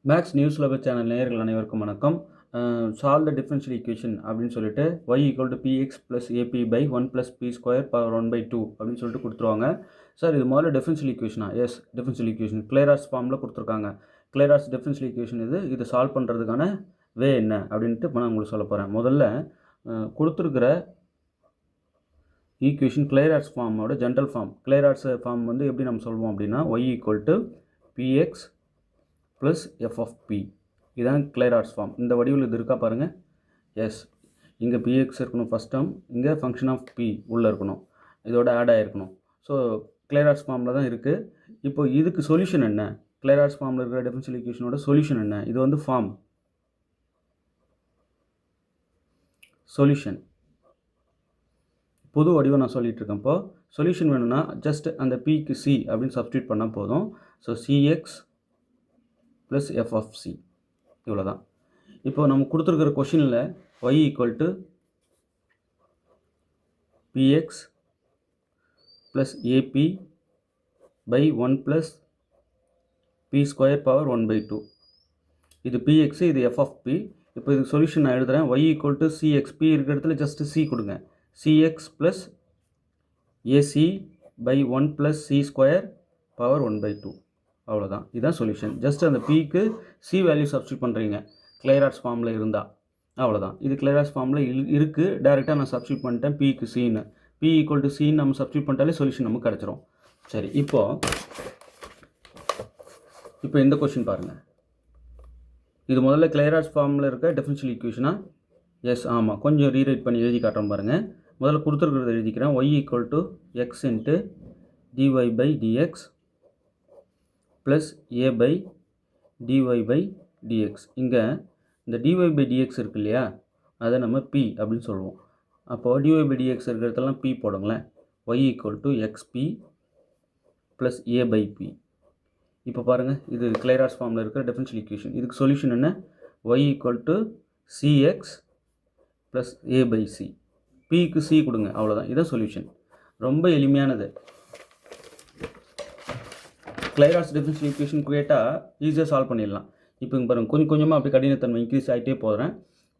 Maths news lower channel நேயர்கள் அனைவருக்கும் வணக்கம். சால்வ் த டிஃபரன்ஷியல் ஈக்குவேஷன் அப்படின்னு சொல்லிட்டு y equal to p x plus a p by 1 plus p square power 1/2 அப்படின்னு சொல்லிட்டு கொடுத்துருவாங்க. சார் இது முதல்ல டிஃபரன்ஷியல் ஈக்குவேஷனா? எஸ், டிஃபரன்ஷியல் ஈக்குவேஷன் கிளேரார்ஸ் ஃபார்மில் கொடுத்துருக்காங்க. கிளேரார்ஸ் டிஃபரன்ஷியல் ஈக்குவேஷன் இது சால்வ் பண்ணுறதுக்கான வே என்ன அப்படின்ட்டு இப்போ நான் உங்களுக்கு சொல்ல போகிறேன். முதல்ல கொடுத்துருக்கிற ஈக்குவேஷன் கிளேரார்ஸ் ஃபார்மோட ஜென்ரல் ஃபார்ம். கிளேரார்ஸ் ஃபார்ம் வந்து எப்படி நம்ம சொல்லுவோம் அப்படின்னா y equal to p x plus F of p. இதுதான் கிளேரார்ஸ் ஃபார்ம். இந்த வடிவில் இது இருக்கா பாருங்கள். எஸ், இங்கே பிஎக்ஸ் இருக்கணும் ஃபஸ்ட் டேர்ம், இங்கே ஃபங்க்ஷன் ஆஃப் பி உள்ளே இருக்கணும், இதோட ஆட் ஆகிருக்கணும். ஸோ கிளேரார்ஸ் ஃபார்மில் தான் இருக்குது. இப்போ இதுக்கு சொல்யூஷன் என்ன? கிளேரார்ஸ் ஃபார்மில் இருக்கிற டிஃபரன்ஷியல் ஈக்குவேஷனோட சொல்யூஷன் என்ன? இது வந்து ஃபார்ம் சொல்யூஷன் புது வடிவம் நான் சொல்லிகிட்டு இருக்கேன். இப்போ சொல்யூஷன் வேணும்னா ஜஸ்ட் அந்த பிக்கு சி அப்படின்னு சப்ஸ்டியூட் பண்ணால் போதும். So c x plus F of c, இவ்வளோ தான். இப்போ நம்ம கொடுத்துருக்கிற கொஷினில் y equal to p x plus a p by 1 plus p square power 1/2. இது பிஎக்ஸு, இது எஃப் ஆஃப் பி. இப்போ இதுக்கு சொல்யூஷன் நான் எழுதுகிறேன். y equal to c x, p இருக்கிற இடத்துல ஜஸ்ட் சி கொடுங்க. C x plus a c by 1 plus c square power 1/2. அவ்வளோதான், இதுதான் சொல்யூஷன். ஜஸ்ட் அந்த பிக்கு சி வேல்யூ சப்ஸ்டியூட் பண்ணுறீங்க கிளேரார்ஸ் ஃபார்மில் இருந்தால். அவ்வளோதான், இது கிளேரார்ஸ் ஃபார்மில் இருக்குது. டேரெக்டாக நான் சப்ஸ்டியூட் பண்ணிட்டேன் பிக்கு சின்னு. பி ஈக்குவல் டு சின்னு நம்ம சப்ஸ்டியூட் பண்ணிட்டாலே சொல்யூஷன் நமக்கு கிடச்சிரும். சரி, இப்போ இந்த கொஷின் பாருங்கள். இது முதல்ல கிளேரார்ஸ் ஃபார்மில் இருக்க டிஃபரன்ஷியல் ஈக்குவேஷனா? எஸ், ஆமாம். கொஞ்சம் ரீரைட் பண்ணி எழுதி காட்டுறோம் பாருங்கள். முதல்ல கொடுத்துருக்கிறத எழுதிக்கிறேன். y equal to x into d y by d x plus A by d y by d x. இங்கே இந்த டிஒய் பை டிஎக்ஸ் இருக்கு இல்லையா, அதை நம்ம பி அப்படின்னு சொல்லுவோம். அப்போது டிஒய் பை டிஎக்ஸ் இருக்கிறதெல்லாம் பி போடுங்களேன். y equal to x p plus A by P. இப்போ பாருங்கள், இது கிளேரார்ஸ் ஃபார்மில் இருக்கிற டிஃபரன்ஷியல் ஈக்குவேஷன். இதுக்கு சொல்யூஷன் என்ன? y equal to c x plus A by C. பிக்கு சி கொடுங்க, அவ்வளோதான். இதுதான் சொல்யூஷன். ரொம்ப எளிமையானது. கிளேரார்ஸ் டிஃபரன்ஷியல் ஈக்குவேஷன் கேட்டால் ஈஸியாக சால்வ் பண்ணிடலாம். இப்போ இங்கே பாருங்கள், கொஞ்சம் கொஞ்சமாக அப்படி கடினத்தன்மை இன்க்ரீஸ் ஆகிட்டே போகிறேன்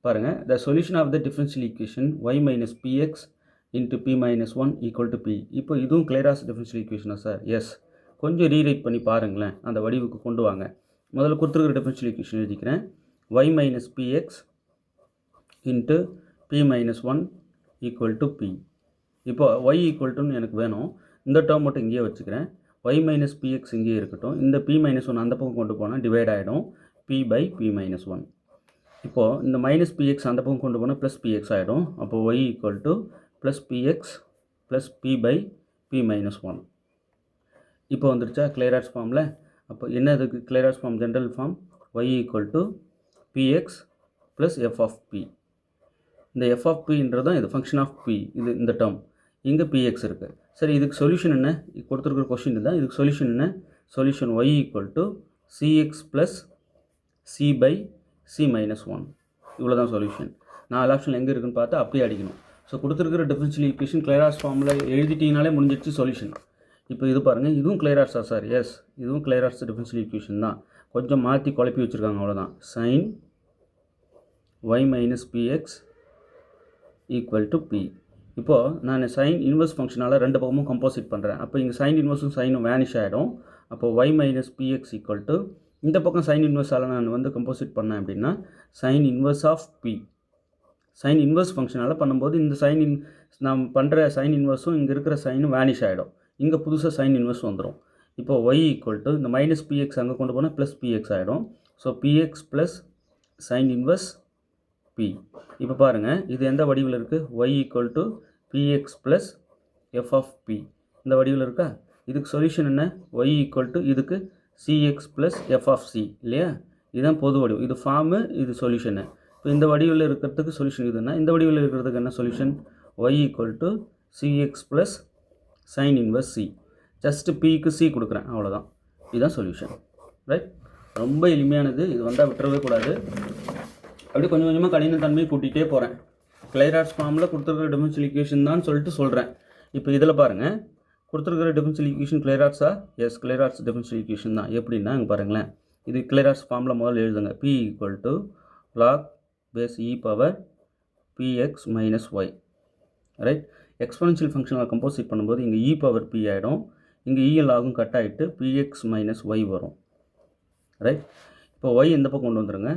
பாருங்கள். The solution of the differential equation y minus p x into p minus 1 equal to p. இப்போ இதுவும் கிளேரார்ஸ் டிஃபரன்ஷியல் ஈக்குவேஷனா சார்? எஸ். கொஞ்சம் ரீரைட் பண்ணி பாருங்களேன், அந்த வடிவுக்கு கொண்டு வாங்க. முதல்ல கொடுத்துருக்கிற டிஃபரன்ஷியல் ஈக்குவேஷன் எழுதிக்கிறேன். y minus p x into p minus 1 equal to p. இப்போ y ஈக்குவல் டுன்னு எனக்கு வேணும். இந்த டேர்ம் மட்டும் இங்கேயே வச்சுக்கிறேன். y மைனஸ் பிஎக்ஸ் இங்கேயே இருக்கட்டும். இந்த பி மைனஸ் 1 அந்த பக்கம் கொண்டு போனால் டிவைட் ஆகிடும், பி பை பி மைனஸ் 1. இப்போது இந்த மைனஸ் பிஎக்ஸ் அந்த பக்கம் கொண்டு போனால் ப்ளஸ் பிஎக்ஸ் ஆகிடும். அப்போது y equal to plus p x plus P by P minus 1. இப்போ வந்துருச்சா கிளேரார்ஸ் ஃபார்மில்? அப்போ என்ன இதுக்கு Clairaut's form general form? y equal to p x plus F of B. இந்த எஃப் ஆஃப் பின்றது தான் இது ஃபங்க்ஷன் ஆஃப் பி. இது இந்த டேர்ம் இங்கே பிஎக்ஸ் இருக்குது. சரி, இதுக்கு சொல்யூஷன் என்ன? கொடுத்துருக்குற கொஷின் தான். இதுக்கு சொல்யூஷன் என்ன? Solution y equal to c x plus c by c minus 1. இவ்வளோ தான் சொல்யூஷன். 4 ஆப்ஷன் எங்கே இருக்குன்னு பார்த்தா அப்படியே அடிக்கணும். ஸோ கொடுத்துருக்கிற டிஃபரன்ஷியல் ஈக்குவேஷன் கிளேரார்ஸ் ஃபார்மில் எழுதிட்டிங்கனாலே முடிஞ்சிடுச்சு சொல்யூஷன். இப்போ இது பாருங்கள், இதுவும் கிளேரார்ஸா சார்? எஸ், இதுவும் கிளேரார்ஸ் டிஃபரன்ஷியல் ஈக்குவேஷன் தான். கொஞ்சம் மாற்றி குழப்பி வச்சுருக்காங்க, அவ்வளோதான். Sine y minus p x equal to p. இப்போது நான் சைன் இன்வெர்ஸ் ஃபங்க்ஷனால் ரெண்டு பக்கமும் கம்போசிட் பண்ணுறேன். அப்போ இங்கே சைன் இன்வெர்ஸும் சைனும் வேனிஷ் ஆகிடும். அப்போது y minus p x equal to இந்த பக்கம் சைன் இன்வெர்ஸால் நான் வந்து கம்போசிட் பண்ணேன் அப்படின்னா sine inverse of P. Sine inverse ஃபங்க்ஷனால் பண்ணும்போது இந்த நான் பண்ணுற சைன் இன்வெர்ஸும் இங்கே இருக்கிற சைனும் வேனிஷ் ஆகிடும். இங்கே புதுசாக சைன் இன்வெர்ஸ் வந்துடும். இப்போ y ஈக்குவல் டு இந்த மைனஸ் பிஎக்ஸ் அங்கே கொண்டு போனால் ப்ளஸ் பிஎக்ஸ் ஆகிடும். So p x plus sine inverse p. இப்போ பாருங்கள், இது எந்த வடிவில் இருக்குது? y equal to p x plus F of B. இந்த வடிவில் இருக்கா? இதுக்கு சொல்யூஷன் என்ன? y ஈக்குவல் டு இதுக்கு c x plus F of c இல்லையா? இதுதான் பொது வடிவம். இது ஃபார்மு, இது சொல்யூஷனு. இப்போ இந்த வடிவில் இருக்கிறதுக்கு சொல்யூஷன் இதுன்னா, இந்த வடிவில் இருக்கிறதுக்கு என்ன solution? y equal to c x plus sine inverse C. Just பிக்கு சி கொடுக்குறேன், அவ்வளோதான். இதுதான் சொல்யூஷன். ரைட்? ரொம்ப எளிமையானது. இது வந்தால் விட்டுறவே கூடாது. அப்படியே கொஞ்சம் கொஞ்சமாக கடினத்தன்மையை கூட்டிகிட்டே போகிறேன். கிளேரார்ஸ் ஃபார்மில் கொடுத்துருக்கிற டிஃபரன்ஷியல் ஈக்குவேஷன் தான் சொல்லிட்டு சொல்கிறேன். இப்போ இதில் பாருங்கள், கொடுத்துருக்கிற டிஃபரன்ஷியல் ஈக்குவேஷன் கிளேரார்ஸா? எஸ், கிளேரார்ஸ் டிஃபரன்ஷியல் ஈக்குவேஷன் தான். எப்படின்னா இங்கே பாருங்களேன், இது கிளியராஸ் ஃபார்மில் முதல்ல எழுதுங்க. p equal to log base e power px minus y. Right, exponential ஃபங்க்ஷனை கம்போசிட் பண்ணும்போது இங்கே e பவர் p ஆகிடும், இங்கே e லாகும் கட் ஆகிட்டு px மைனஸ் ஒய் வரும். ரைட், இப்போ ஒய் இந்த பக்கம் கொண்டு வந்துடுங்க,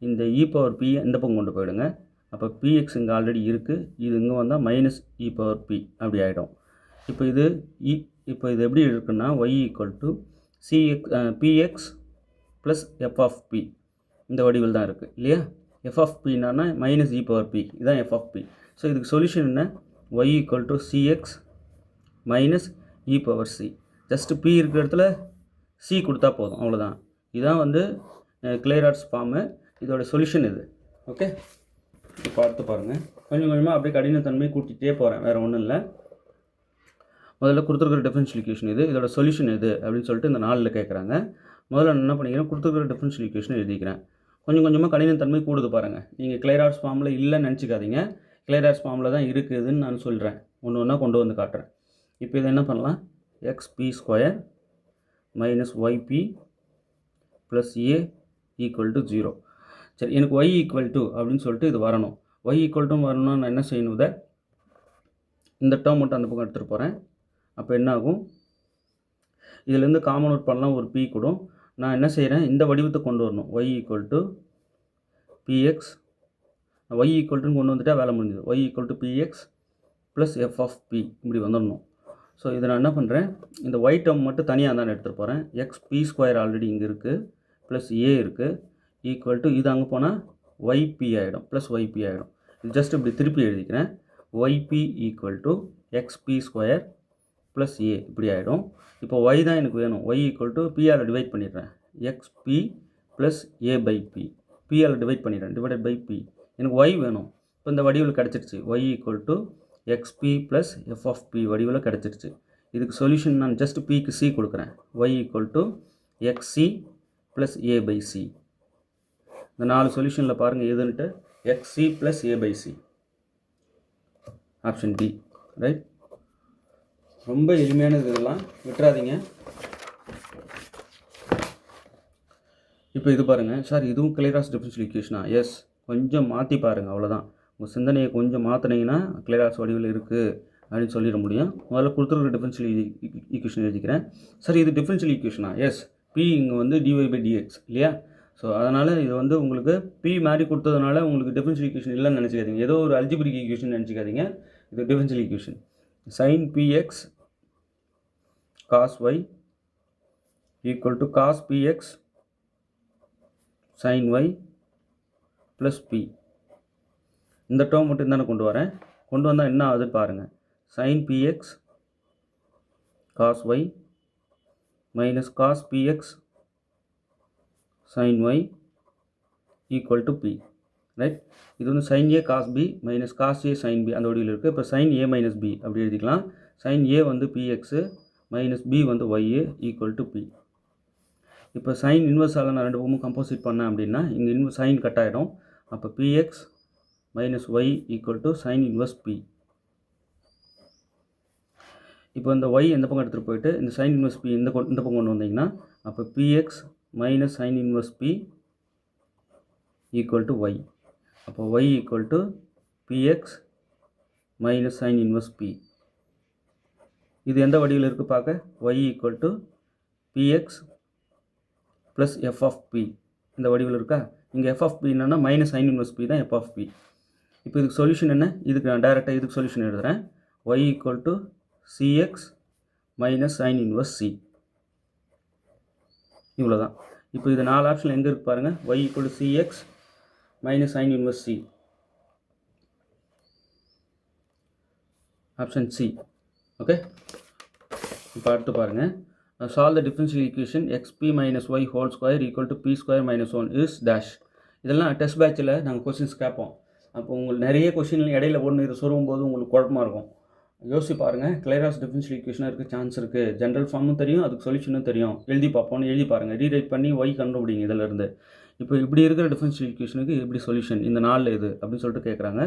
இந்த e பவர் p இந்த பக்கம் கொண்டு போயிடுங்க. அப்போ px இங்கே ஆல்ரெடி இருக்குது, இது இங்கே வந்தால் மைனஸ் e பவர் p அப்படி ஆகிடும். இப்போ இது எப்படி இருக்குன்னா y equal to px plus f of p இந்த வடிவில் தான் இருக்குது இல்லையா. f ஆஃப் pனா மைனஸ் e பவர் p, இதுதான் f ஆஃப் p. ஸோ இதுக்கு சொல்யூஷன் என்ன, y equal to cx minus e power c. Just p இருக்கிற இடத்துல c கொடுத்தா போதும், அவ்வளோதான். இதுதான் வந்து கிளியராஸ் ஃபார்மு, இதோட சொல்யூஷன் இது. ஓகே, இப்போ பார்த்து பாருங்கள். கொஞ்சம் கொஞ்சமாக அப்படியே கடினத்தன்மை கூட்டிகிட்டே போகிறேன், வேறு ஒன்றும் இல்லை. முதல்ல கொடுத்துருக்குற டிஃபரன்ஷியல் ஈக்குவேஷன் இது, இதோட சொல்யூஷன் எது அப்படின்னு சொல்லிட்டு இந்த 4ல் கேட்குறாங்க. முதல்ல நான் என்ன பண்ணிக்கிறேன், கொடுத்துருக்குற டிஃபரன்ஷியல் ஈக்குவேஷன் எழுதிக்கிறேன். கொஞ்சம் கொஞ்சமாக கடினத்தன்மை கூடுது பாருங்கள். நீங்கள் கிளியராஸ் ஃபார்மில் இல்லைன்னு நினச்சிக்காதீங்க, கிளியராஸ் ஃபார்மில் தான் இருக்குதுன்னு நான் சொல்கிறேன். ஒன்று ஒன்றா கொண்டு வந்து காட்டுறேன். இப்போ இதை என்ன பண்ணலாம், xp² minus yp plus a equal to 0. சரி, எனக்கு y ஈக்குவல் டு அப்படின்னு சொல்லிட்டு இது வரணும். y ஈக்குவல் டு வரணும்னா நான் என்ன செய்யணும், இதை இந்த டேர்ம் மட்டும் அந்த பக்கம் எடுத்துகிட்டு போகிறேன். அப்போ என்ன ஆகும், இதிலேருந்து காமன் அவுட் பண்ணலாம், ஒரு p கூடும். நான் என்ன செய்கிறேன், இந்த வடிவத்தை கொண்டு வரணும். y equal to px, y equal டுன்னு கொண்டு வந்துட்டால் வேலை முடிஞ்சுது. y equal to px plus f of p இப்படி வந்துடணும். ஸோ இதை நான் என்ன பண்ணுறேன், இந்த y டேர்ம் மட்டும் தனியாக தான் எடுத்துகிட்டு போகிறேன். xp² ஆல்ரெடி இங்கே இருக்குது, ப்ளஸ் a இருக்குது, ஈக்குவல் டு இது அங்கே போனால் yp ஆகிடும், ப்ளஸ் yp ஆகிடும். இது ஜஸ்ட் இப்படி திருப்பி எழுதிக்கிறேன். yp equal to xp² plus a இப்படி ஆகிடும். இப்போ y தான் எனக்கு வேணும். y equal to p all divide பண்ணிடுறேன், xp plus a by p, p all divide பண்ணிடுறேன், டிவைடட் பை p. எனக்கு y வேணும். இப்போ இந்த வடிவில் கிடச்சிருச்சு, y equal to xp plus f of p வடிவில் கிடச்சிருச்சு. இதுக்கு சொல்யூஷன் நான் ஜஸ்ட் pக்கு c கொடுக்குறேன். y equal to xc plus a by c. இந்த 4 சொல்யூஷனில் பாருங்கள் எதுன்ட்டு, xc plus a by c, option D. Right, ரொம்ப எளிமையானது, இதெல்லாம் விட்டுறாதீங்க. இப்போ இது பாருங்கள், சார் இதுவும் கிளியராஸ் டிஃபரன்ஷியல் ஈக்குவேஷனா? எஸ், கொஞ்சம் மாற்றி பாருங்கள், அவ்வளோதான். உங்கள் சிந்தனையை கொஞ்சம் மாற்றினீங்கன்னா கிளியராஸ் வடிவில் இருக்குது அப்படின்னு சொல்லிட முடியும். முதல்ல கொடுத்துருக்க டிஃபரன்ஷியல் ஈக்குவேஷன் எழுதிக்கிறேன். சார் இது டிஃபரன்ஷியல் ஈக்குவேஷனா? எஸ், p இங்கே வந்து dy பை dx இல்லையா. ஸோ அதனால் இது வந்து உங்களுக்கு p மாதிரி கொடுத்ததுனால உங்களுக்கு டிஃபரன்ஷியல் ஈக்குவேஷன் இல்லைன்னு நினச்சிக்காதீங்க, ஏதோ ஒரு அல்ஜிபிரிக் ஈக்குவேஷன் நினச்சிக்காதீங்க. இது differential equation. sin px cos y equal to cos px sin y plus p. இந்த டேர்ம் மட்டும் தானே கொண்டு வரேன். கொண்டு வந்தால் என்ன ஆகுது பாருங்கள், sin px cos y minus cos px sin y equal to p. Right, இது வந்து sin a cos b minus cos a sin b அந்த வடிவில் இருக்குது. இப்போ sin a மைனஸ் b அப்படி எழுதிக்கலாம். sin a வந்து px மைனஸ் b வந்து y ஈக்குவல் டு p. இப்போ சைன் இன்வெர்ஸால் நான் ரெண்டு பக்கமும் கம்போசிட் பண்ணேன் அப்படின்னா இங்கே சைன் கட் ஆகிடும். அப்போ px minus y equal to sine inverse p. இப்போ இந்த y எந்த பக்கம் எடுத்துகிட்டு போயிட்டு இந்த சைன் இன்வெர்ஸ் p இந்த பக்கம் கொண்டு வந்தீங்கன்னா அப்போ px minus sine inverse p equal to y. அப்போ y equal to px minus sine inverse p. இது எந்த வடிவில் இருக்குது பார்க்க, y equal to px plus f of p இந்த வடிவில் இருக்கா. இங்கே f ஆஃப் p என்னென்னா மைனஸ் சைன் இன்வெர்ஸ் p தான் f ஆஃப் p. இப்போ இதுக்கு சொல்யூஷன் என்ன, இதுக்கு நான் டைரெக்டாக இதுக்கு சொல்யூஷன் எழுதுகிறேன். y equal to cx minus sine inverse c. இவ்வளோ தான். இப்போ இது 4 ஆப்ஷன் எங்கே இருக்குது பாருங்கள், y equal to cx minus sine inverse c, option C. Okay, இப்போ அடுத்து பாருங்கள், solve the differential equation xp minus y whole square equal to p square minus 1 is dash. இதெல்லாம் டெஸ்ட் பேட்சில் நாங்கள் கொஸ்டின்ஸ் கேட்போம். அப்போ உங்களுக்கு நிறைய கொஸ்டின் இடையில ஒன்று இது சொல்லும் போது உங்களுக்கு குழப்பமாக இருக்கும். யோசிச்சு பாருங்கள், கிளியராஸ் டிஃபரன்ஷியல் ஈக்குவேஷனாக இருக்க சான்ஸ் இருக்குது. ஜென்ரல் ஃபார்மும் தெரியும், அதுக்கு சொல்யூஷனும் தெரியும். எழுதி பார்ப்போம்னு எழுதி பாருங்கள், ரீரைட் பண்ணி y கண்டுபிடிங்க இதிலேருந்து. இப்போ இப்படி இருக்கிற டிஃபரன்ஷியல் ஈக்குவேஷனுக்கு எப்படி சொல்யூஷன், இந்த 4 இது அப்படின்னு சொல்லிட்டு கேட்குறாங்க.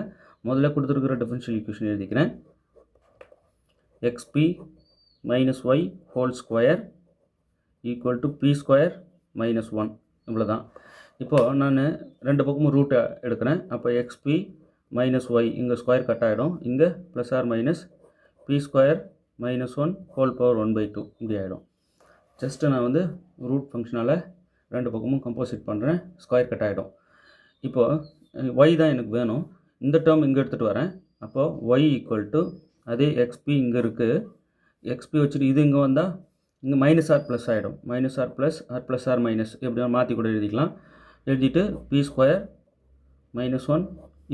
முதல்ல கொடுத்துருக்கிற டிஃபரன்ஷியல் ஈக்குவேஷன் எழுதிக்கிறேன். xp minus y whole square equal to p square -1 இவ்வளோ தான். இப்போது நான் ரெண்டு பக்கமும் ரூட்டை எடுக்கிறேன். அப்போ xp - y இங்கே ஸ்கொயர் கட் ஆகிடும். இங்கே ± p² - 1 ஹோல் பவர் 1/2 இப்படி ஆகிடும். ஜஸ்ட்டு நான் வந்து ரூட் ஃபங்க்ஷனால் ரெண்டு பக்கமும் கம்போசிட் பண்ணுறேன். ஸ்கொயர் கட் ஆகிடும். இப்போது y தான் எனக்கு வேணும். இந்த டேர்ம் இங்கே எடுத்துகிட்டு வரேன். அப்போது y = அதே xp இங்கே இருக்குது. xp வச்சுட்டு இது இங்கே வந்தால் இங்கே -r+ ஆகிடும். -r+r+r- எப்படி மாற்றி கூட எழுதிக்கலாம். எழுதிட்டு p² - 1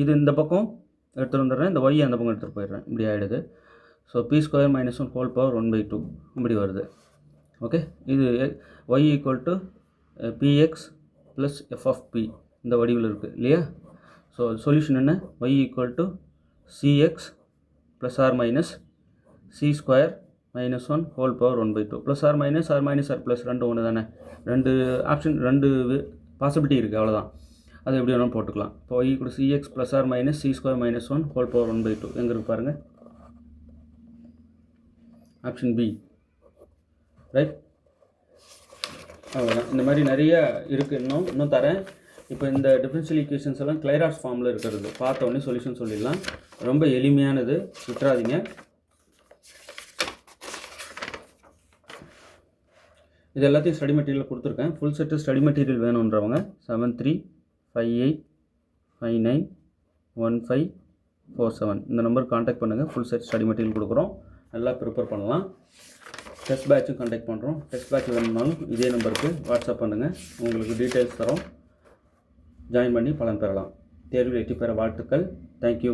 இது இந்த பக்கம் எடுத்துகிட்டு வந்துடுறேன். இந்த y அந்த பக்கம் எடுத்துகிட்டு போயிடுறேன். இப்படி ஆகிடுது. ஸோ p² - 1 ஹோல் பவர் 1/2 இப்படி வருது. ஓகே, இது y = px + f(p) இந்த வடிவில் இருக்குது இல்லையா. ஸோ சொல்யூஷன் என்ன? y = cx ± c² - 1 whole power 1/2 +r- ரெண்டு ஒன்று தானே. ரெண்டு ஆப்ஷன், ரெண்டு பாசிபிலிட்டி இருக்குது, அவ்வளோதான். அது எப்படி வேணாலும் போட்டுக்கலாம். இப்போ y = cx ± c² - 1 whole power 1/2 எங்கே இருக்குது பாருங்கள். Option B, right. அவ்வளோதான். இந்த மாதிரி நிறைய இருக்குது. இன்னும் தரேன். இப்போ இந்த டிஃபரன்ஷியல் ஈக்குவேஷன்ஸ் எல்லாம் கிளைராட்ஸ் ஃபார்மில் இருக்கிறது. பார்த்த உடனே சொல்யூஷன் சொல்லிடலாம். ரொம்ப எளிமையானது, விட்டுறாதீங்க. இது எல்லாத்தையும் ஸ்டடி மெட்டீரியல் கொடுத்துருக்கேன். ஃபுல் செட்டு ஸ்டடி மெட்டீரியல் வேணுன்றவங்க 7358591547 இந்த நம்பருக்கு காண்டாக்ட் பண்ணுங்கள். ஃபுல் செட் ஸ்டடி மெட்டீரியல் கொடுக்குறோம். நல்லா ப்ரிப்பேர் பண்ணலாம். டெஸ்ட் பேட்சும் காண்டாக்ட் பண்ணுறோம். டெஸ்ட் பேட்ச் வேணும்னாலும் இதே நம்பருக்கு வாட்ஸ்அப் பண்ணுங்கள். உங்களுக்கு டீட்டெயில்ஸ் தரோம். ஜாயின் பண்ணி பலன் பெறலாம். தேர்வில் வெற்றி பெற வாழ்த்துக்கள். தேங்க்யூ.